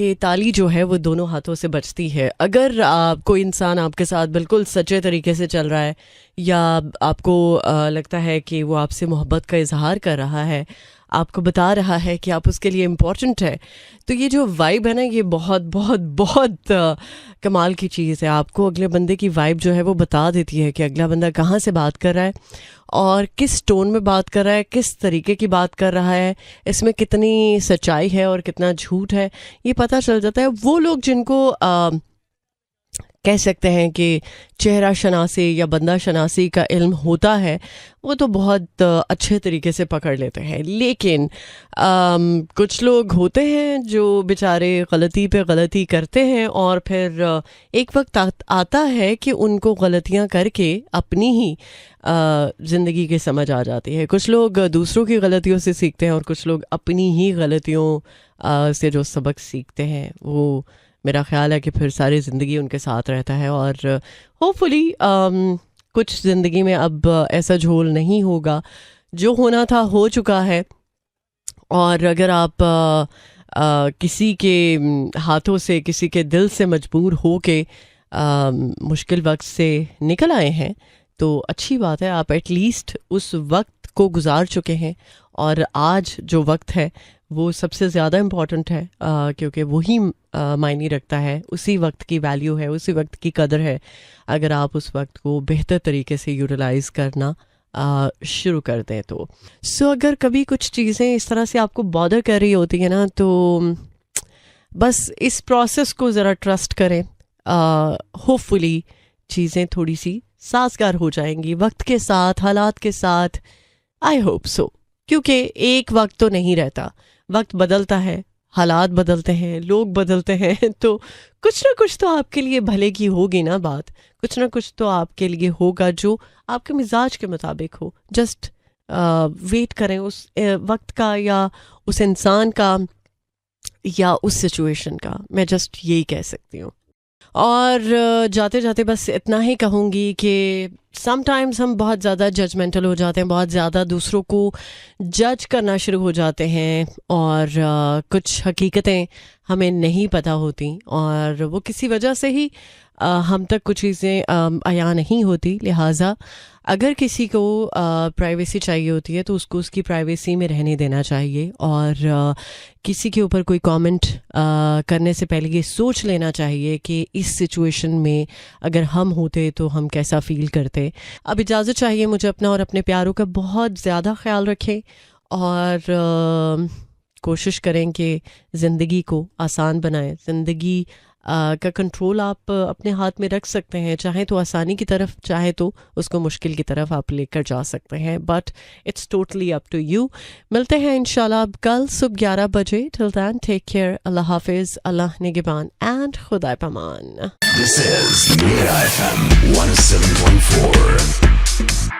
कि ताली जो है वो दोनों हाथों से बजती है। अगर कोई इंसान आपके साथ बिल्कुल सच्चे तरीके से चल रहा है या आपको लगता है कि वो आपसे मोहब्बत का इजहार कर रहा है, आपको बता रहा है कि आप उसके लिए इम्पोर्टेंट है, तो ये जो वाइब है ना, ये बहुत बहुत बहुत कमाल की चीज़ है। आपको अगले बंदे की वाइब जो है वो बता देती है कि अगला बंदा कहाँ से बात कर रहा है और किस टोन में बात कर रहा है, किस तरीके की बात कर रहा है, इसमें कितनी सच्चाई है और कितना झूठ है, ये पता चल जाता है। वो लोग जिनको कह सकते हैं कि चेहरा शनासी या बंदा शनासी का इल्म होता है, वो तो बहुत अच्छे तरीके से पकड़ लेते हैं। लेकिन कुछ लोग होते हैं जो बेचारे गलती पे गलती करते हैं और फिर एक वक्त आता है कि उनको गलतियां करके अपनी ही ज़िंदगी की समझ आ जाती है। कुछ लोग दूसरों की गलतियों से सीखते हैं और कुछ लोग अपनी ही गलतियों से जो सबक सीखते हैं, वो मेरा ख्याल है कि फिर सारी ज़िंदगी उनके साथ रहता है। और होपफुली कुछ ज़िंदगी में अब ऐसा झोल नहीं होगा, जो होना था हो चुका है। और अगर आप किसी के हाथों से, किसी के दिल से मजबूर हो के मुश्किल वक्त से निकल आए हैं, तो अच्छी बात है। आप एटलीस्ट उस वक्त को गुजार चुके हैं और आज जो वक्त है वो सबसे ज़्यादा इम्पॉर्टेंट है, क्योंकि वही मायने रखता है। उसी वक्त की वैल्यू है, उसी वक्त की कदर है अगर आप उस वक्त को बेहतर तरीके से यूटिलाइज़ करना शुरू कर दें तो। अगर कभी कुछ चीज़ें इस तरह से आपको बॉदर कर रही होती है ना, तो बस इस प्रोसेस को ज़रा ट्रस्ट करें। होपफुली चीज़ें थोड़ी सी साजगार हो जाएंगी वक्त के साथ, हालात के साथ। आई होप सो, क्योंकि एक वक्त तो नहीं रहता, वक्त बदलता है, हालात बदलते हैं, लोग बदलते हैं, तो कुछ ना कुछ तो आपके लिए भले की होगी ना बात, कुछ ना कुछ तो आपके लिए होगा जो आपके मिजाज के मुताबिक हो। जस्ट वेट करें उस वक्त का या उस इंसान का या उस सिचुएशन का। मैं जस्ट यही कह सकती हूँ। और जाते जाते बस इतना ही कहूँगी कि समटाइम्स हम बहुत ज़्यादा जजमेंटल हो जाते हैं, बहुत ज़्यादा दूसरों को जज करना शुरू हो जाते हैं और कुछ हकीकतें हमें नहीं पता होती और वो किसी वजह से ही हम तक कुछ चीज़ें आया नहीं होती। लिहाजा अगर किसी को प्राइवेसी चाहिए होती है तो उसको उसकी प्राइवेसी में रहने देना चाहिए और किसी के ऊपर कोई कमेंट करने से पहले ये सोच लेना चाहिए कि इस सिचुएशन में अगर हम होते तो हम कैसा फील करते। अब इजाज़त चाहिए मुझे अपना और अपने प्यारों का बहुत ज़्यादा ख्याल रखें और कोशिश करें कि ज़िंदगी को आसान बनाएं। ज़िंदगी का कंट्रोल आप अपने हाथ में रख सकते हैं, चाहे तो आसानी की तरफ, चाहे तो उसको मुश्किल की तरफ आप लेकर जा सकते हैं, but it's totally up to you. मिलते हैं इंशाल्लाह कल सुबह 11 बजे। टिल देन टेक केयर, अल्लाह हाफिज़, अल्लाह निगहबान एंड खुदा पमान। This is Mira FM 107.4.